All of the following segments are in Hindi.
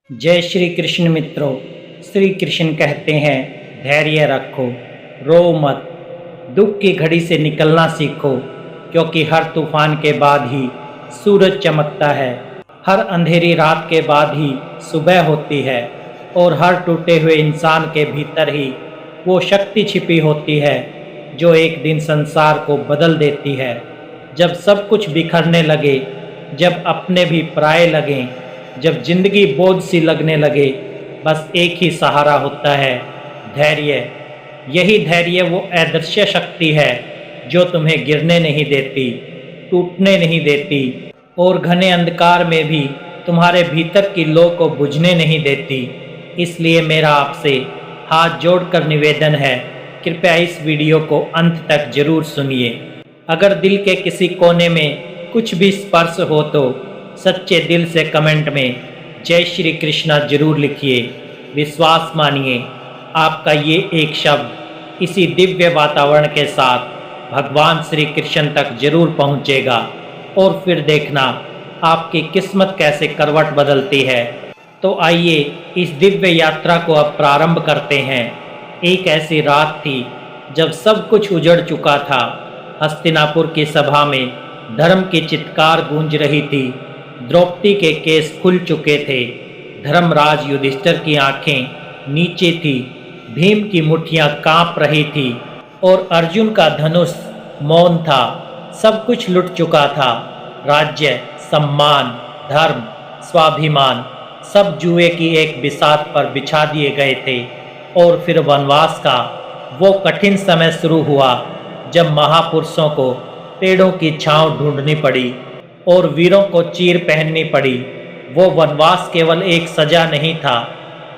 जय श्री कृष्ण मित्रों। श्री कृष्ण कहते हैं धैर्य रखो, रो मत, दुख की घड़ी से निकलना सीखो, क्योंकि हर तूफान के बाद ही सूरज चमकता है, हर अंधेरी रात के बाद ही सुबह होती है और हर टूटे हुए इंसान के भीतर ही वो शक्ति छिपी होती है जो एक दिन संसार को बदल देती है। जब सब कुछ बिखरने लगे, जब अपने भी पराये लगें, जब जिंदगी बोझ सी लगने लगे, बस एक ही सहारा होता है, धैर्य। यही धैर्य वो अदृश्य शक्ति है जो तुम्हें गिरने नहीं देती, टूटने नहीं देती और घने अंधकार में भी तुम्हारे भीतर की लौ को बुझने नहीं देती। इसलिए मेरा आपसे हाथ जोड़कर निवेदन है, कृपया इस वीडियो को अंत तक जरूर सुनिए। अगर दिल के किसी कोने में कुछ भी स्पर्श हो तो सच्चे दिल से कमेंट में जय श्री कृष्णा जरूर लिखिए। विश्वास मानिए, आपका ये एक शब्द इसी दिव्य वातावरण के साथ भगवान श्री कृष्ण तक जरूर पहुँचेगा और फिर देखना आपकी किस्मत कैसे करवट बदलती है। तो आइए इस दिव्य यात्रा को अब प्रारंभ करते हैं। एक ऐसी रात थी जब सब कुछ उजड़ चुका था। हस्तिनापुर की सभा में धर्म की चित्कार गूंज रही थी। द्रौपदी के केस खुल चुके थे। धर्मराज युधिष्ठिर की आंखें नीचे थी। भीम की मुट्ठियां कांप रही थी और अर्जुन का धनुष मौन था। सब कुछ लुट चुका था। राज्य, सम्मान, धर्म, स्वाभिमान सब जुए की एक बिसात पर बिछा दिए गए थे। और फिर वनवास का वो कठिन समय शुरू हुआ जब महापुरुषों को पेड़ों की छांव ढूंढनी पड़ी और वीरों को चीर पहननी पड़ी। वो वनवास केवल एक सजा नहीं था,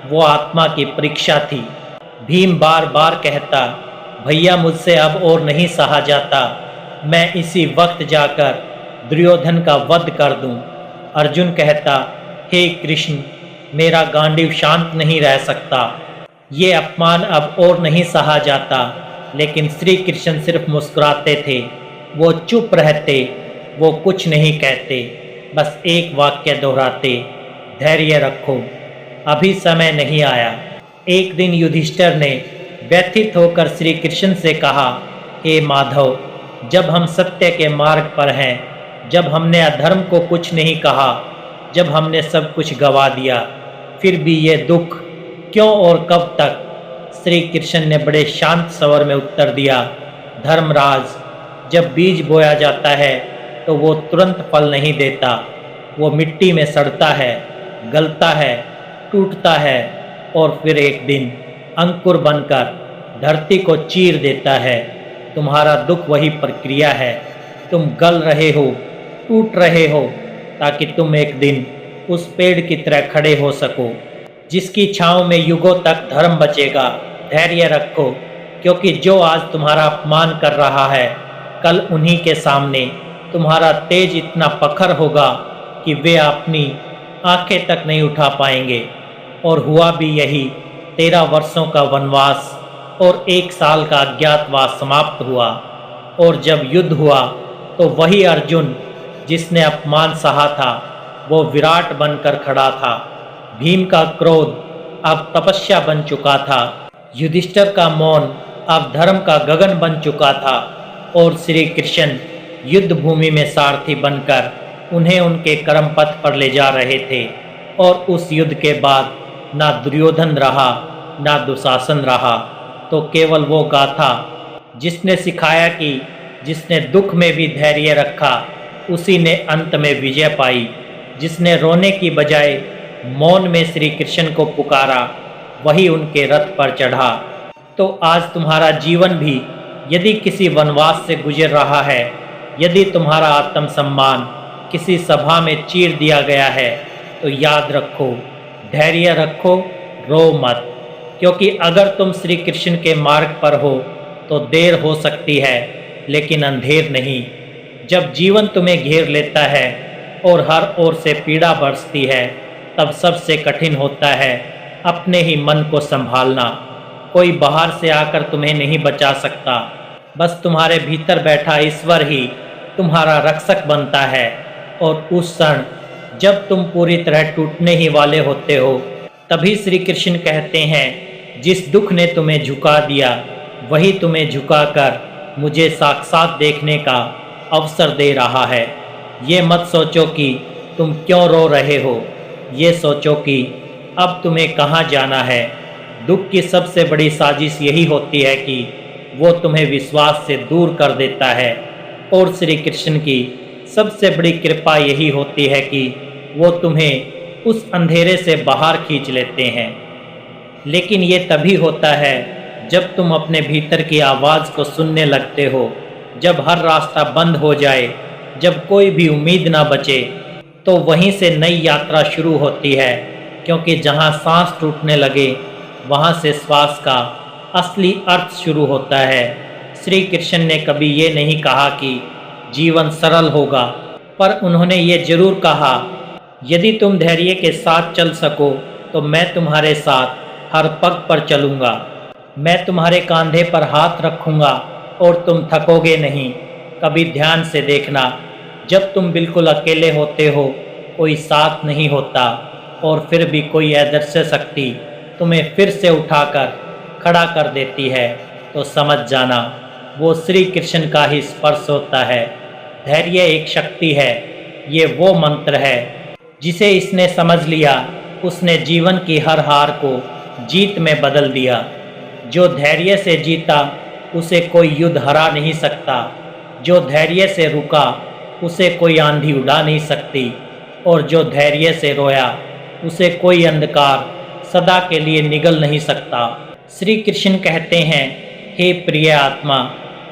वो आत्मा की परीक्षा थी। भीम बार बार कहता, भैया मुझसे अब और नहीं सहा जाता, मैं इसी वक्त जाकर दुर्योधन का वध कर दूं। अर्जुन कहता, हे कृष्ण, मेरा गांडीव शांत नहीं रह सकता, ये अपमान अब और नहीं सहा जाता। लेकिन श्री कृष्ण सिर्फ मुस्कुराते थे। वो चुप रहते, वो कुछ नहीं कहते, बस एक वाक्य दोहराते, धैर्य रखो, अभी समय नहीं आया। एक दिन युधिष्ठिर ने व्यथित होकर श्री कृष्ण से कहा, हे माधव, जब हम सत्य के मार्ग पर हैं, जब हमने अधर्म को कुछ नहीं कहा, जब हमने सब कुछ गवा दिया, फिर भी ये दुख क्यों और कब तक? श्री कृष्ण ने बड़े शांत स्वर में उत्तर दिया, धर्मराज, जब बीज बोया जाता है तो वो तुरंत फल नहीं देता। वो मिट्टी में सड़ता है, गलता है, टूटता है और फिर एक दिन अंकुर बनकर धरती को चीर देता है। तुम्हारा दुख वही प्रक्रिया है। तुम गल रहे हो, टूट रहे हो, ताकि तुम एक दिन उस पेड़ की तरह खड़े हो सको जिसकी छांव में युगों तक धर्म बचेगा। धैर्य रखो, क्योंकि जो आज तुम्हारा अपमान कर रहा है, कल उन्हीं के सामने तुम्हारा तेज इतना प्रखर होगा कि वे अपनी आंखें तक नहीं उठा पाएंगे। और हुआ भी यही। 13 वर्षों का वनवास और 1 साल का अज्ञातवास समाप्त हुआ। और जब युद्ध हुआ तो वही अर्जुन जिसने अपमान सहा था, वो विराट बनकर खड़ा था। भीम का क्रोध अब तपस्या बन चुका था। युधिष्ठिर का मौन अब धर्म का गगन बन चुका था। और श्री कृष्ण युद्ध भूमि में सारथी बनकर उन्हें उनके कर्म पथ पर ले जा रहे थे। और उस युद्ध के बाद ना दुर्योधन रहा, ना दुशासन रहा, तो केवल वो गाथा जिसने सिखाया कि जिसने दुख में भी धैर्य रखा, उसी ने अंत में विजय पाई। जिसने रोने की बजाय मौन में श्री कृष्ण को पुकारा, वही उनके रथ पर चढ़ा। तो आज तुम्हारा जीवन भी यदि किसी वनवास से गुजर रहा है, यदि तुम्हारा आत्मसम्मान किसी सभा में चीर दिया गया है, तो याद रखो, धैर्य रखो, रो मत, क्योंकि अगर तुम श्री कृष्ण के मार्ग पर हो तो देर हो सकती है, लेकिन अंधेर नहीं। जब जीवन तुम्हें घेर लेता है और हर ओर से पीड़ा बरसती है, तब सबसे कठिन होता है अपने ही मन को संभालना। कोई बाहर से आकर तुम्हें नहीं बचा सकता, बस तुम्हारे भीतर बैठा ईश्वर ही तुम्हारा रक्षक बनता है। और उस क्षण जब तुम पूरी तरह टूटने ही वाले होते हो, तभी श्री कृष्ण कहते हैं, जिस दुख ने तुम्हें झुका दिया वही तुम्हें झुकाकर मुझे साक्षात देखने का अवसर दे रहा है। ये मत सोचो कि तुम क्यों रो रहे हो, ये सोचो कि अब तुम्हें कहाँ जाना है। दुख की सबसे बड़ी साजिश यही होती है कि वो तुम्हें विश्वास से दूर कर देता है, और श्री कृष्ण की सबसे बड़ी कृपा यही होती है कि वो तुम्हें उस अंधेरे से बाहर खींच लेते हैं। लेकिन ये तभी होता है जब तुम अपने भीतर की आवाज़ को सुनने लगते हो। जब हर रास्ता बंद हो जाए, जब कोई भी उम्मीद ना बचे, तो वहीं से नई यात्रा शुरू होती है, क्योंकि जहाँ सांस टूटने लगे वहाँ से श्वास का असली अर्थ शुरू होता है। श्री कृष्ण ने कभी ये नहीं कहा कि जीवन सरल होगा, पर उन्होंने ये जरूर कहा, यदि तुम धैर्य के साथ चल सको तो मैं तुम्हारे साथ हर पग पर चलूँगा। मैं तुम्हारे कंधे पर हाथ रखूँगा और तुम थकोगे नहीं। कभी ध्यान से देखना, जब तुम बिल्कुल अकेले होते हो, कोई साथ नहीं होता, और फिर भी कोई अदृश्य शक्ति तुम्हें फिर से उठाकर खड़ा कर देती है, तो समझ जाना वो श्री कृष्ण का ही स्पर्श होता है। धैर्य एक शक्ति है, ये वो मंत्र है जिसे इसने समझ लिया, उसने जीवन की हर हार को जीत में बदल दिया। जो धैर्य से जीता उसे कोई युद्ध हरा नहीं सकता, जो धैर्य से रुका उसे कोई आंधी उड़ा नहीं सकती, और जो धैर्य से रोया उसे कोई अंधकार सदा के लिए निगल नहीं सकता। श्री कृष्ण कहते हैं, हे प्रिय आत्मा,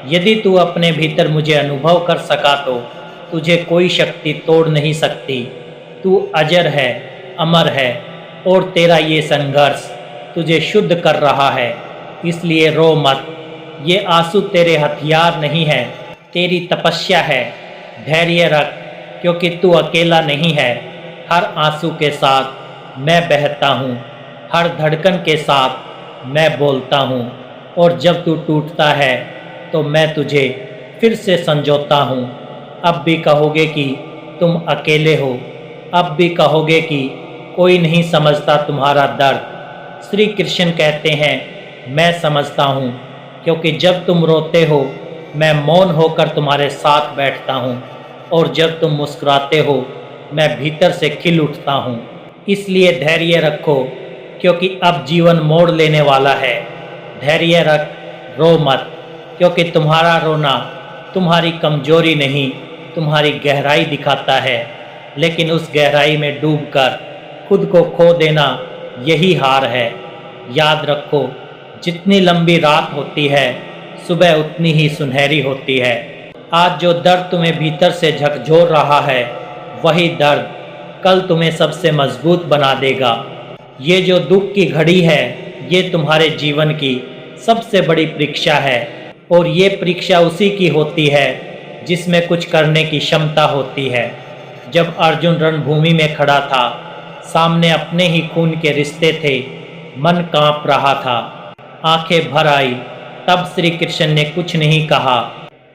यदि तू अपने भीतर मुझे अनुभव कर सका तो तुझे कोई शक्ति तोड़ नहीं सकती। तू अजर है, अमर है, और तेरा ये संघर्ष तुझे शुद्ध कर रहा है। इसलिए रो मत, ये आंसू तेरे हथियार नहीं है, तेरी तपस्या है। धैर्य रख, क्योंकि तू अकेला नहीं है। हर आंसू के साथ मैं बहता हूँ, हर धड़कन के साथ मैं बोलता हूँ, और जब तू टूटता है तो मैं तुझे फिर से संजोता हूँ। अब भी कहोगे कि तुम अकेले हो, अब भी कहोगे कि कोई नहीं समझता तुम्हारा दर्द। श्री कृष्ण कहते हैं, मैं समझता हूँ, क्योंकि जब तुम रोते हो मैं मौन होकर तुम्हारे साथ बैठता हूँ, और जब तुम मुस्कुराते हो मैं भीतर से खिल उठता हूँ। इसलिए धैर्य रखो, क्योंकि अब जीवन मोड़ लेने वाला है। धैर्य रख, रो मत, क्योंकि तुम्हारा रोना तुम्हारी कमजोरी नहीं, तुम्हारी गहराई दिखाता है। लेकिन उस गहराई में डूबकर खुद को खो देना यही हार है। याद रखो, जितनी लंबी रात होती है सुबह उतनी ही सुनहरी होती है। आज जो दर्द तुम्हें भीतर से झकझोर रहा है, वही दर्द कल तुम्हें सबसे मजबूत बना देगा। ये जो दुख की घड़ी है, ये तुम्हारे जीवन की सबसे बड़ी परीक्षा है, और ये परीक्षा उसी की होती है जिसमें कुछ करने की क्षमता होती है। जब अर्जुन रणभूमि में खड़ा था, सामने अपने ही खून के रिश्ते थे, मन कांप रहा था, आंखें भर आई, तब श्री कृष्ण ने कुछ नहीं कहा,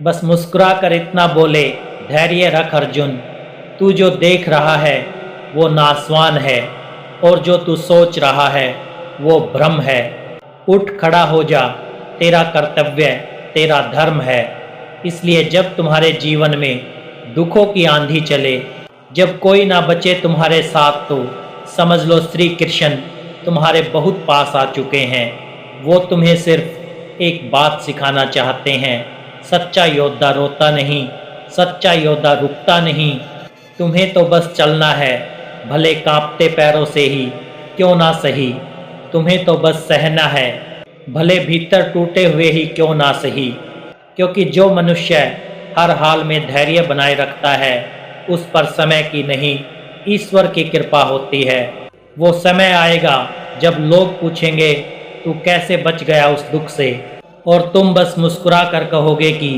बस मुस्कुरा कर इतना बोले, धैर्य रख अर्जुन, तू जो देख रहा है वो नासवान है, और जो तू सोच रहा है वो भ्रम है। उठ खड़ा हो जा, तेरा कर्तव्य तेरा धर्म है। इसलिए जब तुम्हारे जीवन में दुखों की आंधी चले, जब कोई ना बचे तुम्हारे साथ, तो समझ लो श्री कृष्ण तुम्हारे बहुत पास आ चुके हैं। वो तुम्हें सिर्फ एक बात सिखाना चाहते हैं, सच्चा योद्धा रोता नहीं, सच्चा योद्धा रुकता नहीं। तुम्हें तो बस चलना है, भले कांपते पैरों से ही क्यों ना सही। तुम्हें तो बस सहना है, भले भीतर टूटे हुए ही क्यों ना सही। क्योंकि जो मनुष्य हर हाल में धैर्य बनाए रखता है, उस पर समय की नहीं ईश्वर की कृपा होती है। वो समय आएगा जब लोग पूछेंगे तू कैसे बच गया उस दुख से, और तुम बस मुस्कुरा कर कहोगे कि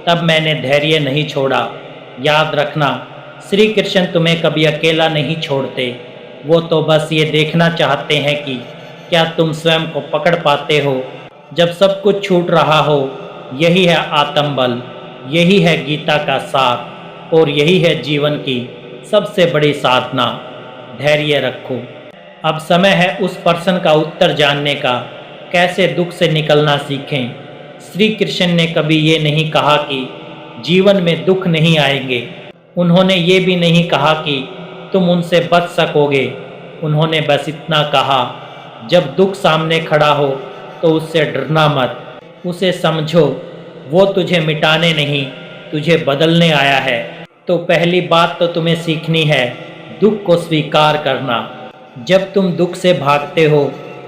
तब मैंने धैर्य नहीं छोड़ा। याद रखना, श्री कृष्ण तुम्हें कभी अकेला नहीं छोड़ते। वो तो बस ये देखना चाहते हैं कि क्या तुम स्वयं को पकड़ पाते हो जब सब कुछ छूट रहा हो। यही है आत्मबल, यही है गीता का सार, और यही है जीवन की सबसे बड़ी साधना। धैर्य रखो। अब समय है उस प्रश्न का उत्तर जानने का, कैसे दुख से निकलना सीखें। श्री कृष्ण ने कभी ये नहीं कहा कि जीवन में दुख नहीं आएंगे। उन्होंने ये भी नहीं कहा कि तुम उनसे बच सकोगे। उन्होंने बस इतना कहा, जब दुख सामने खड़ा हो तो उससे डरना मत। उसे समझो, वो तुझे मिटाने नहीं, तुझे बदलने आया है। तो पहली बात तो तुम्हें सीखनी है दुख को स्वीकार करना। जब तुम दुख से भागते हो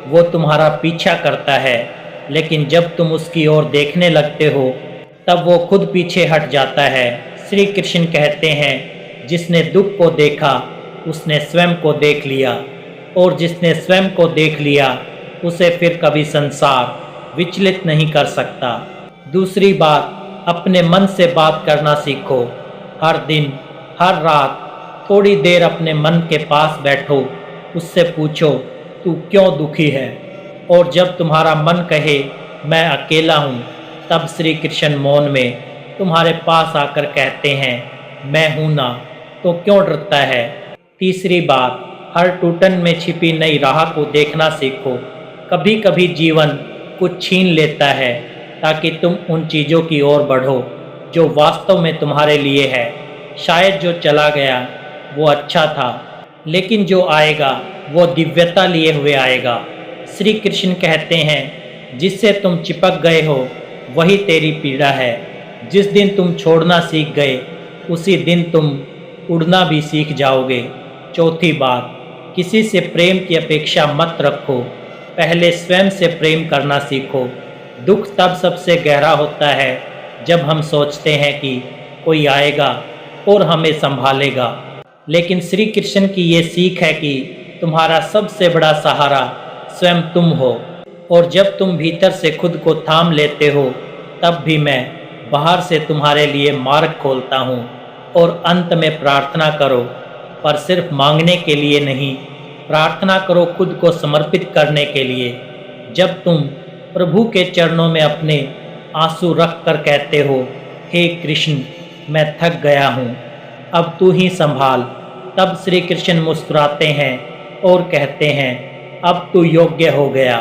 वो तुम्हारा पीछा करता है, लेकिन जब तुम उसकी ओर देखने लगते हो तब वो खुद पीछे हट जाता है। श्री कृष्ण कहते हैं, जिसने दुख को देखा उसने स्वयं को देख लिया, और जिसने स्वयं को देख लिया उसे फिर कभी संसार विचलित नहीं कर सकता। दूसरी बात, अपने मन से बात करना सीखो। हर दिन हर रात थोड़ी देर अपने मन के पास बैठो, उससे पूछो तू क्यों दुखी है। और जब तुम्हारा मन कहे मैं अकेला हूँ, तब श्री कृष्ण मौन में तुम्हारे पास आकर कहते हैं मैं हूँ ना, तो क्यों डरता है। तीसरी बात, हर टूटन में छिपी नई राह को देखना सीखो। कभी कभी जीवन कुछ छीन लेता है ताकि तुम उन चीज़ों की ओर बढ़ो जो वास्तव में तुम्हारे लिए है। शायद जो चला गया वो अच्छा था, लेकिन जो आएगा वो दिव्यता लिए हुए आएगा। श्री कृष्ण कहते हैं, जिससे तुम चिपक गए हो वही तेरी पीड़ा है। जिस दिन तुम छोड़ना सीख गए उसी दिन तुम उड़ना भी सीख जाओगे। चौथी बात, किसी से प्रेम की अपेक्षा मत रखो, पहले स्वयं से प्रेम करना सीखो। दुख तब सबसे गहरा होता है जब हम सोचते हैं कि कोई आएगा और हमें संभालेगा, लेकिन श्री कृष्ण की ये सीख है कि तुम्हारा सबसे बड़ा सहारा स्वयं तुम हो। और जब तुम भीतर से खुद को थाम लेते हो तब भी मैं बाहर से तुम्हारे लिए मार्ग खोलता हूँ। और अंत में प्रार्थना करो, पर सिर्फ मांगने के लिए नहीं, प्रार्थना करो खुद को समर्पित करने के लिए। जब तुम प्रभु के चरणों में अपने आंसू रख कर कहते हो, हे कृष्ण मैं थक गया हूँ, अब तू ही संभाल, तब श्री कृष्ण मुस्कुराते हैं और कहते हैं अब तू योग्य हो गया।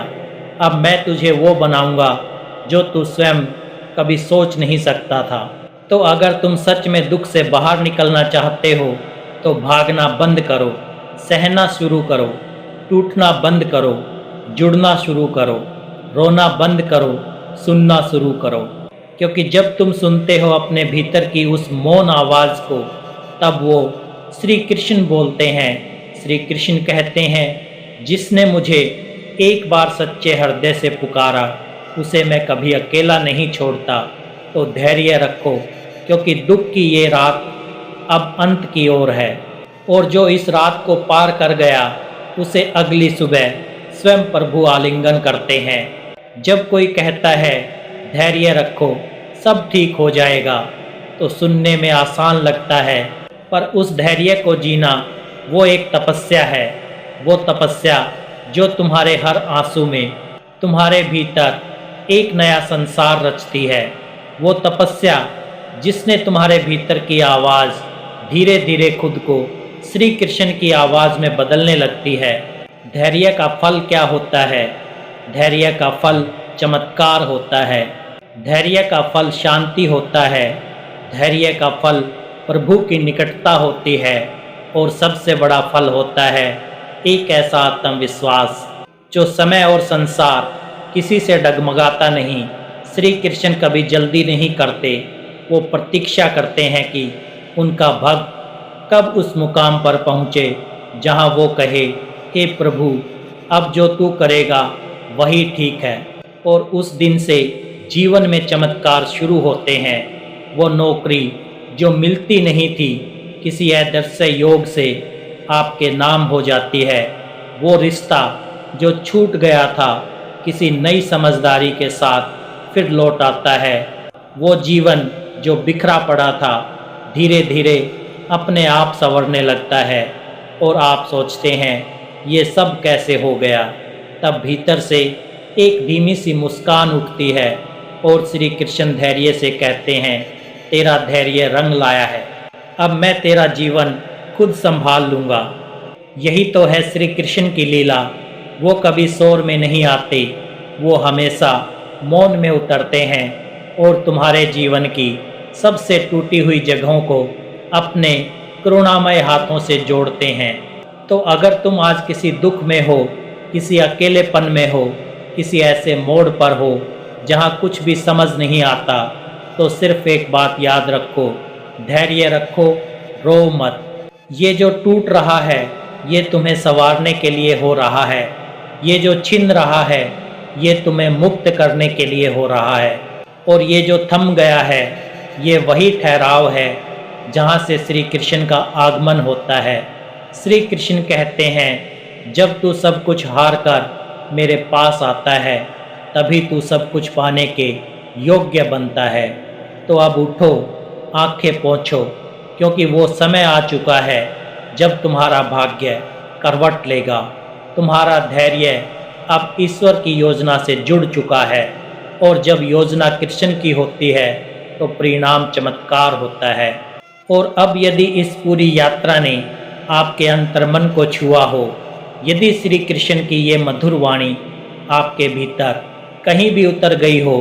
अब मैं तुझे वो बनाऊंगा जो तू स्वयं कभी सोच नहीं सकता था। तो अगर तुम सच में दुख से बाहर निकलना चाहते हो तो भागना बंद करो, सहना शुरू करो, टूटना बंद करो, जुड़ना शुरू करो, रोना बंद करो, सुनना शुरू करो। क्योंकि जब तुम सुनते हो अपने भीतर की उस मौन आवाज़ को, तब वो श्री कृष्ण बोलते हैं। श्री कृष्ण कहते हैं, जिसने मुझे एक बार सच्चे हृदय से पुकारा उसे मैं कभी अकेला नहीं छोड़ता। तो धैर्य रखो, क्योंकि दुख की ये रात अब अंत की ओर है, और जो इस रात को पार कर गया उसे अगली सुबह स्वयं प्रभु आलिंगन करते हैं। जब कोई कहता है धैर्य रखो सब ठीक हो जाएगा, तो सुनने में आसान लगता है, पर उस धैर्य को जीना वो एक तपस्या है। वो तपस्या जो तुम्हारे हर आंसू में तुम्हारे भीतर एक नया संसार रचती है। वो तपस्या जिसने तुम्हारे भीतर की आवाज़ धीरे धीरे खुद को श्री कृष्ण की आवाज़ में बदलने लगती है। धैर्य का फल क्या होता है? धैर्य का फल चमत्कार होता है। धैर्य का फल शांति होता है। धैर्य का फल प्रभु की निकटता होती है। और सबसे बड़ा फल होता है एक ऐसा आत्मविश्वास जो समय और संसार किसी से डगमगाता नहीं। श्री कृष्ण कभी जल्दी नहीं करते, वो प्रतीक्षा करते हैं कि उनका भक्त कब उस मुकाम पर पहुँचे जहाँ वो कहे, हे प्रभु अब जो तू करेगा वही ठीक है। और उस दिन से जीवन में चमत्कार शुरू होते हैं। वो नौकरी जो मिलती नहीं थी किसी अदृश्य योग से आपके नाम हो जाती है। वो रिश्ता जो छूट गया था किसी नई समझदारी के साथ फिर लौट आता है। वो जीवन जो बिखरा पड़ा था धीरे धीरे अपने आप संवरने लगता है, और आप सोचते हैं ये सब कैसे हो गया। तब भीतर से एक धीमी सी मुस्कान उठती है और श्री कृष्ण धैर्य से कहते हैं, तेरा धैर्य रंग लाया है, अब मैं तेरा जीवन खुद संभाल लूँगा। यही तो है श्री कृष्ण की लीला। वो कभी शोर में नहीं आते, वो हमेशा मौन में उतरते हैं और तुम्हारे जीवन की सबसे टूटी हुई जगहों को अपने करुणामय हाथों से जोड़ते हैं। तो अगर तुम आज किसी दुख में हो, किसी अकेलेपन में हो, किसी ऐसे मोड़ पर हो जहाँ कुछ भी समझ नहीं आता, तो सिर्फ एक बात याद रखो, धैर्य रखो, रो मत। ये जो टूट रहा है ये तुम्हें संवारने के लिए हो रहा है। ये जो छिन रहा है ये तुम्हें मुक्त करने के लिए हो रहा है। और ये जो थम गया है ये वही ठहराव है जहाँ से श्री कृष्ण का आगमन होता है। श्री कृष्ण कहते हैं, जब तू सब कुछ हार कर मेरे पास आता है तभी तू सब कुछ पाने के योग्य बनता है। तो अब उठो, आंखें पोंछो, क्योंकि वो समय आ चुका है जब तुम्हारा भाग्य करवट लेगा। तुम्हारा धैर्य अब ईश्वर की योजना से जुड़ चुका है और जब योजना कृष्ण की होती है तो परिणाम चमत्कार होता है। और अब यदि इस पूरी यात्रा ने आपके अंतर्मन को छुआ हो, यदि श्री कृष्ण की ये मधुर वाणी आपके भीतर कहीं भी उतर गई हो,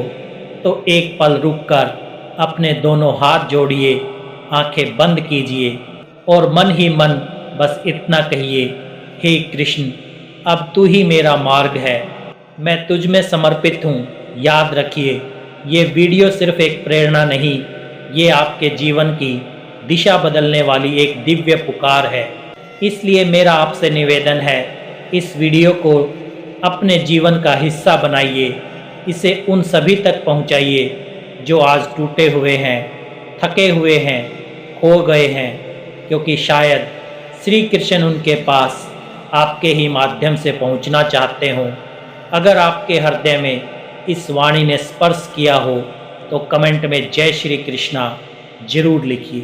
तो एक पल रुककर अपने दोनों हाथ जोड़िए, आंखें बंद कीजिए और मन ही मन बस इतना कहिए, हे कृष्ण, अब तू ही मेरा मार्ग है, मैं तुझ में समर्पित हूँ। याद रखिए, ये वीडियो सिर्फ एक प्रेरणा नहीं, ये आपके जीवन की दिशा बदलने वाली एक दिव्य पुकार है। इसलिए मेरा आपसे निवेदन है, इस वीडियो को अपने जीवन का हिस्सा बनाइए, इसे उन सभी तक पहुंचाइए जो आज टूटे हुए हैं, थके हुए हैं, खो गए हैं, क्योंकि शायद श्री कृष्ण उनके पास आपके ही माध्यम से पहुंचना चाहते हों। अगर आपके हृदय में इस वाणी ने स्पर्श किया हो तो कमेंट में जय श्री कृष्णा जरूर लिखिए।